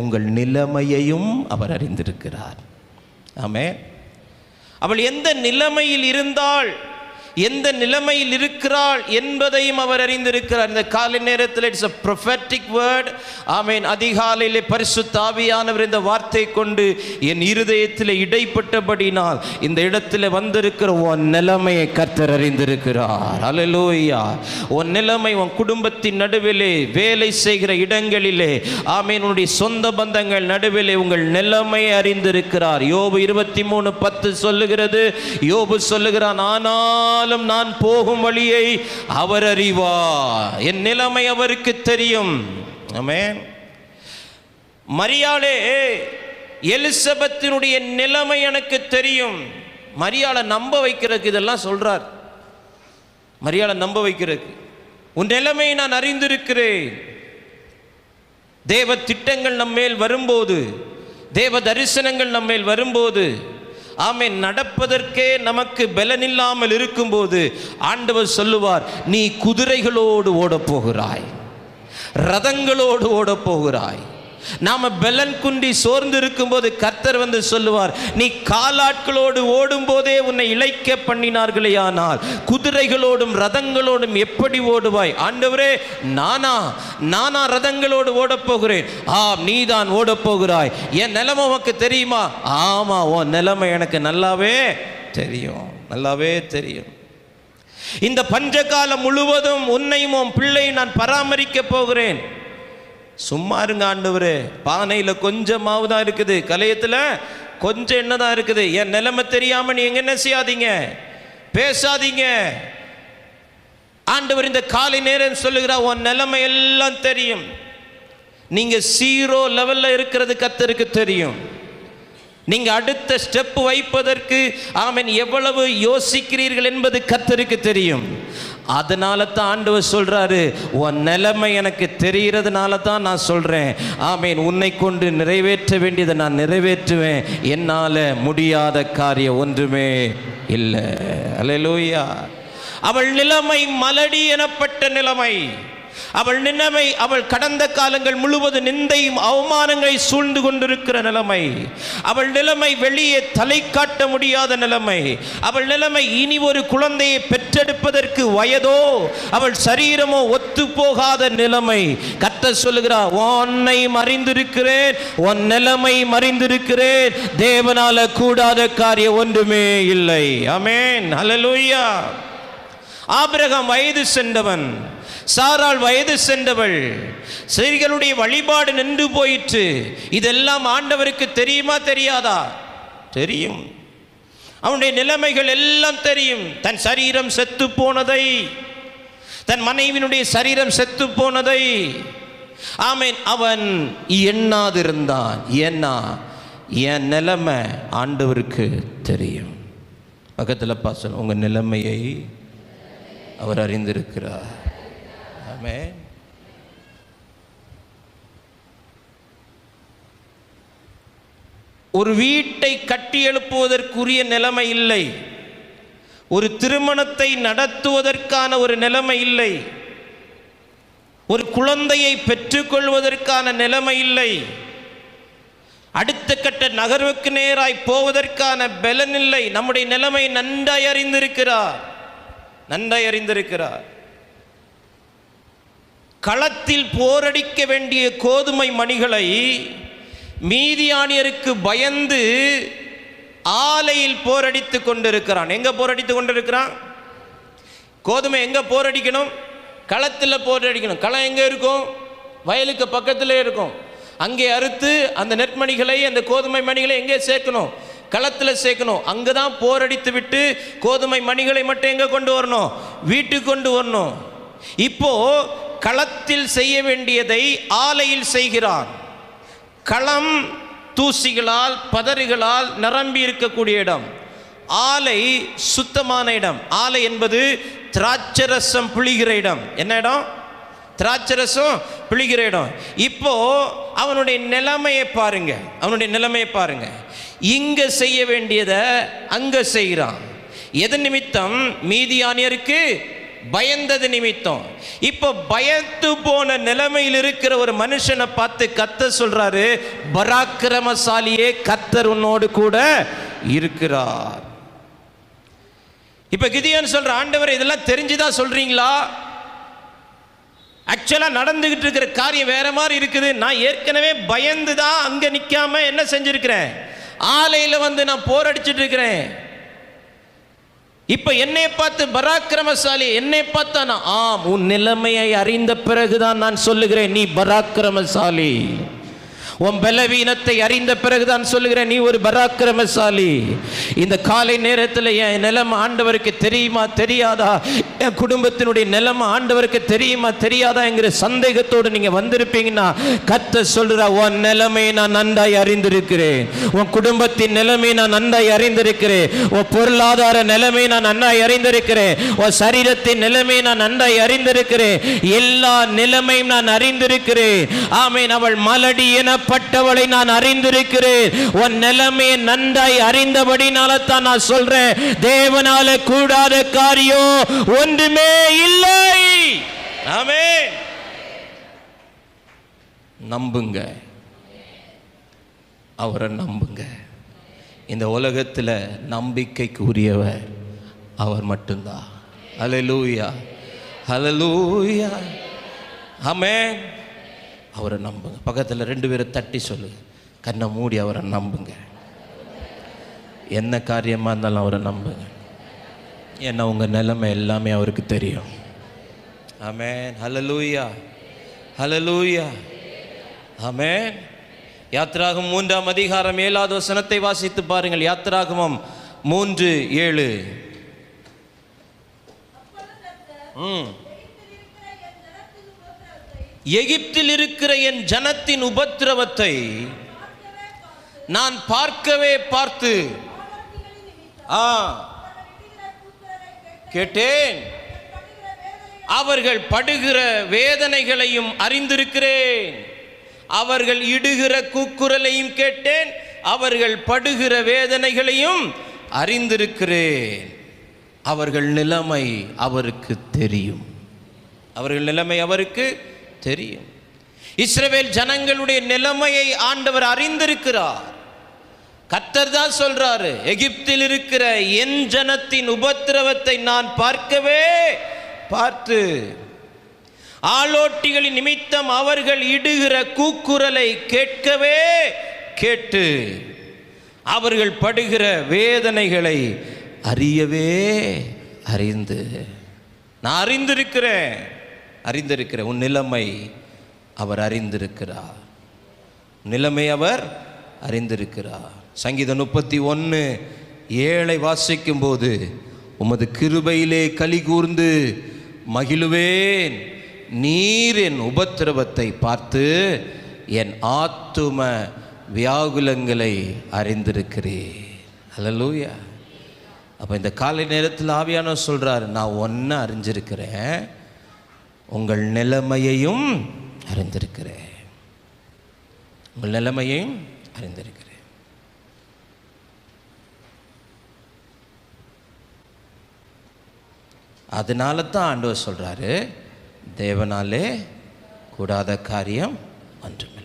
உங்கள் நிலைமையையும் அவர் அறிந்திருக்கிறார். ஆமென். அவள் எந்த நிலைமையில் இருந்தாள், எந்த நிலைமையில் இருக்கிறாள் என்பதையும் அவர் அறிந்திருக்கிறார். இந்த காலை நேரத்தில் இட்ஸ் a prophetic word. ஆமென். அதிகாலையிலே பரிசுத்த ஆவியானவர் இந்த வார்த்தை கொண்டு என் இருதயத்தில் இடைப்பட்டபடினால் இந்த இடத்துல வந்திருக்கிற உன் நிலைமையை கர்த்தர் அறிந்திருக்கிறார். அல்லேலூயா. உன் நிலைமை, உன் குடும்பத்தின் நடுவிலே, வேலை செய்கிற இடங்களிலே, ஆமென், உன்னுடைய சொந்த பந்தங்கள் நடுவிலே உங்கள் நிலைமையை அறிந்திருக்கிறார். யோபு 23:10 சொல்லுகிறது, யோபு சொல்லுகிறான், ஆனால் நான் போகும் வழியை அவர் அறிவார், என் நிலைமை அவருக்கு தெரியும். ஆமென். மரியாளே, எலிசபெத்தினுடைய நிலைமை எனக்கு தெரியும். மரியாளை நம்ப வைக்கிறதுக்கு இதெல்லாம் சொல்றார். மரியாளை நம்ப வைக்கிறதுக்கு, உன் நிலைமையை நான் அறிந்திருக்கிறேன். தேவ திட்டங்கள் நம்மேல் வரும்போது, தேவ தரிசனங்கள் நம்மேல் வரும்போது, ஆமென், நடப்பதற்கே நமக்கு பலனில்லாமல் இருக்கும்போது ஆண்டவர் சொல்லுவார், நீ குதிரைகளோடு ஓடப் போகிறாய், ரதங்களோடு ஓடப் போகிறாய். நாம பலன் குன்றி சோர்ந்து இருக்கும்போது கர்த்தர் வந்து சொல்லுவார், நீ காலாட்களோடு ஓடும் போதே உன்னை இளைக்க பண்ணினார்களே, ஆனால் குதிரைகளோடும் ரதங்களோடும் எப்படி ஓடுவாய்? ஆண்டவரே, நானா ரதங்களோடு ஓடப் போகிறேன். ஆம், நீதான் ஓடப் போகிறாய். என் நிலைமை உனக்கு தெரியுமா? ஆமா, உன் நிலைமை எனக்கு நல்லாவே தெரியும், நல்லாவே தெரியும். இந்த பஞ்சகாலம் முழுவதும் உன்னையும் உன் பிள்ளை நான் பராமரிக்க போகிறேன். சும்மா இருங்க ஆண்டவரே, பானையில் கொஞ்சமாவது தான் இருக்குது, கலையத்தில் கொஞ்சம் என்னதான் இருக்குது. என் நிலைமை தெரியாம நீங்க என்ன செய்யாதீங்க, பேசாதீங்க. ஆண்டவர் இந்த காலை நேரம் சொல்லுகிறார், உன் நிலைமை எல்லாம் தெரியும். நீங்க 0 லெவல்ல இருக்கிறது கர்த்தருக்கு தெரியும். நீங்க அடுத்த ஸ்டெப் வைப்பதற்கு ஆமென் எவ்வளவு யோசிக்கிறீர்கள் என்பது கர்த்தருக்கு தெரியும். அதனால தான் ஆண்டவர் சொல்றாரு, உன் நிலைமை எனக்கு தெரிகிறதுனால தான் நான் சொல்றேன். ஆமென், உன்னை கொண்டு நிறைவேற்ற வேண்டியதை நான் நிறைவேற்றுவேன். என்னால முடியாத காரியம் ஒன்றுமே இல்லை. அல்லேலூயா. அவள் நிலைமை மலடி எனப்பட்ட நிலைமை. அவள் நிலைமை, அவள் கடந்த காலங்கள் முழுவதும் நிந்தையும் அவமானங்களை சூழ்ந்து கொண்டிருக்கிற நிலைமை. அவள் நிலைமை வெளியே தலை காட்ட முடியாத நிலைமை. அவள் நிலைமை இனி ஒரு குழந்தையை பெற்றெடுப்பதற்கு வயதோ அவள் சரீரமோ ஒத்து போகாத நிலைமை. கர்த்தர் சொல்லுகிறார், உன்னை அறிந்திருக்கிறேன், உன் நிலைமை அறிந்திருக்கிறேன். தேவனால கூடாத காரியம் ஒன்றுமே இல்லை. ஆமென். அல்லேலூயா. ஆபிரகாம் வயது சென்றவன், சாராள் வயது சென்றவள். ஸ்திரீகளுடைய வழிபாடு நின்று போயிற்று. இதெல்லாம் ஆண்டவருக்கு தெரியுமா தெரியாதா? தெரியும். அவனுடைய நிலைமைகள் எல்லாம் தெரியும். தன் சரீரம் செத்து போனதை, தன் மனைவியினுடைய சரீரம் செத்து போனதை ஆமென் அவன் எண்ணாதிருந்தான். ஏன்னா என் நிலைமை ஆண்டவருக்கு தெரியும். பக்கத்தில் பாசல், உங்க நிலைமையை அவர் அறிந்திருக்கிறார். ஆமென். ஒரு வீட்டை கட்டி எழுப்புவதற்குரிய நிலைமை இல்லை. ஒரு திருமணத்தை நடத்துவதற்கான ஒரு நிலைமை இல்லை. ஒரு குழந்தையை பெற்றுக்கொள்வதற்கான நிலைமை இல்லை. அடுத்த கட்ட நகர்வுக்கு நேராய் போவதற்கான பலன் இல்லை. நம்முடைய நிலைமை நன்றாய் அறிந்திருக்கிறார், நன்றாய் அறிந்திருக்கிறார். களத்தில் போரடிக்க வேண்டிய கோதுமை மணிகளை மீதியானியருக்கு பயந்து ஆலையில் போரடித்து கொண்டிருக்கிறான். எங்க போரடித்து கொண்டிருக்கிறான்? கோதுமை எங்க போரடிக்கணும்? களத்தில் போரடிக்கணும். களம் எங்க இருக்கும்? வயலுக்கு பக்கத்திலே இருக்கும். அங்கே அறுத்து அந்த நெற்மணிகளை, அந்த கோதுமை மணிகளை எங்கே சேர்க்கணும்? களத்தில் சேர்க்கணும். அங்கே தான் போரடித்து விட்டு கோதுமை மணிகளை மட்டும் எங்கே கொண்டு வரணும்? வீட்டுக்கு கொண்டு வரணும். இப்போ களத்தில் செய்ய வேண்டியதை ஆலையில் செய்கிறான். களம் தூசிகளால் பதறுகளால் நிரம்பி இருக்கக்கூடிய இடம். ஆலை சுத்தமான இடம். ஆலை என்பது திராட்சரசம் புளிகிற இடம். என்ன இடம்? திராட்சரசம் புளிகிற இடம். இப்போ அவனுடைய நிலைமையை பாருங்க, அவனுடைய நிலைமையை பாருங்க. இங்க செய்ய வேண்டியதை அங்க செய்கிறான். எதன் நிமித்தம்? மீதியானியருக்கு பயந்தது நிமித்தம். இப்போ பயந்து போன நிலைமையில் இருக்கிற ஒரு மனுஷனை பார்த்து கர்த்தர் சொல்றாரு, பராக்கிரமசாலியே, கர்த்தர் உன்னோடு கூட இருக்கிறார். இப்ப கிதியோன் சொல்ற, ஆண்டவரே இதெல்லாம் தெரிஞ்சுதான் சொல்றீங்களா? ஆக்சுவலா நடந்துகிட்டு இருக்கிற காரியம் வேற மாதிரி இருக்குது. நான் ஏற்கனவே பயந்து தான் அங்க நிக்காம என்ன செஞ்சிருக்கிறேன், ஆலையில வந்து நான் போரடிச்சிட்டு இருக்கிறேன். இப்ப என்னை பார்த்து பராக்கிரமசாலி, என்னை பார்த்தா நான், ஆம், உன் நிலைமையை அறிந்த பிறகுதான் நான் சொல்லுகிறேன் நீ பராக்கிரமசாலி. உன் பலவீனத்தை அறிந்த பிறகுதான் சொல்லுகிறேன் நீ ஒரு பராக்கிரமசாலி. இந்த காலை நேரத்தில் என் நிலைமை ஆண்டவருக்கு தெரியுமா தெரியாதா, என் குடும்பத்தினுடைய நிலைமை ஆண்டவருக்கு தெரியுமா தெரியாதா என்கிற சந்தேகத்தோடு நீங்க வந்திருப்பீங்கன்னா, கர்த்தர் சொல்றா, உன் நிலைமையை நான் நன்றாய் அறிந்திருக்கிறேன், உன் குடும்பத்தின் நிலைமையை நான் நன்றாய் அறிந்திருக்கிறேன், உன் பொருளாதார நிலைமையை நான் நன்றாய் அறிந்திருக்கிறேன், உன் சரீரத்தின் நிலைமையை நான் நன்றாய் அறிந்திருக்கிறேன், எல்லா நிலைமையும் நான் அறிந்திருக்கிறேன். ஆமென். அவள் மலடி எனப்பட்டவளை நான் அறிந்திருக்கிறேன். உன் நிலைமையை நன்றாய் அறிந்தபடினால தான் நான் சொல்றேன், தேவனால கூடாத காரியம் ஒன்றுமே இல்லை. ஆமென். நம்புங்க, அவரை நம்புங்க. இந்த உலகத்தில் நம்பிக்கைக்கு உரியவர் அவர் மட்டும்தான். ஹல்லேலூயா, ஹல்லேலூயா, ஆமென். அவரை நம்புங்க. பக்கத்தில் 2 பேரை தட்டி சொல்லு, கண்ணை மூடி அவரை நம்புங்க. என்ன காரியமாக இருந்தாலும் அவரை நம்புங்க. ஏன்னா உங்கள் நிலைமை எல்லாமே அவருக்கு தெரியும். ஆமென். ஹல்லேலூயா, ஹல்லேலூயா, ஆமென். யாத்திராகமம் 3ஆம் அதிகாரம் 7வது வசனத்தை வாசித்து பாருங்கள். யாத்திராகமம் 3:7. எகிப்தில் இருக்கிற என் ஜனத்தின் உபத்திரவத்தை நான் பார்க்கவே பார்த்து கேட்டேன், அவர்கள் படுகிற வேதனைகளையும் அறிந்திருக்கிறேன். அவர்கள் இடுகிற கூக்குரலையும் கேட்டேன், அவர்கள் படுகிற வேதனைகளையும் அறிந்திருக்கிறேன். அவர்கள் நிலைமை அவருக்கு தெரியும். அவர்கள் நிலைமை அவருக்கு தெரியும். இஸ்ரவேல் ஜனங்களுடைய நிலைமையை ஆண்டவர் அறிந்திருக்கிறார். கர்த்தர் தான் சொல்றாரு, எகிப்தில் இருக்கிற என் ஜனத்தின் உபத்திரவத்தை நான் பார்க்கவே பார்த்து, ஆளோட்டிகளின் நிமித்தம் அவர்கள் இடுகிற கூக்குரலை கேட்கவே கேட்டு, அவர்கள் படுகிற வேதனைகளை அறியவே அறிந்து. நான் அறிந்திருக்கிறேன், அறிந்திருக்கிறேன். உன் நிலைமை அவர் அறிந்திருக்கிறார். நிலைமை அவர் அறிந்திருக்கிறார். சங்கீதம் 31:7 வாசிக்கும் போது, உமது கிருபையிலே களி கூர்ந்து மகிழுவேன், நீர் என் உபத்திரவத்தை பார்த்து என் ஆத்தும வியாகுலங்களை அறிந்திருக்கிறேன். ஹல்லேலூயா. அப்போ இந்த காலை நேரத்தில் ஆவியானவர் சொல்றாரு, நான் ஒன்றை அறிஞ்சிருக்கிறேன், உங்கள் நிலைமையையும் அறிந்திருக்கிறேன், உங்கள் நிலைமையையும் அறிந்திருக்கிறேன். அதனால தான் ஆண்டவர் சொல்றாரு, தேவனாலே கூடாத காரியம் ஒன்றுமில்லை.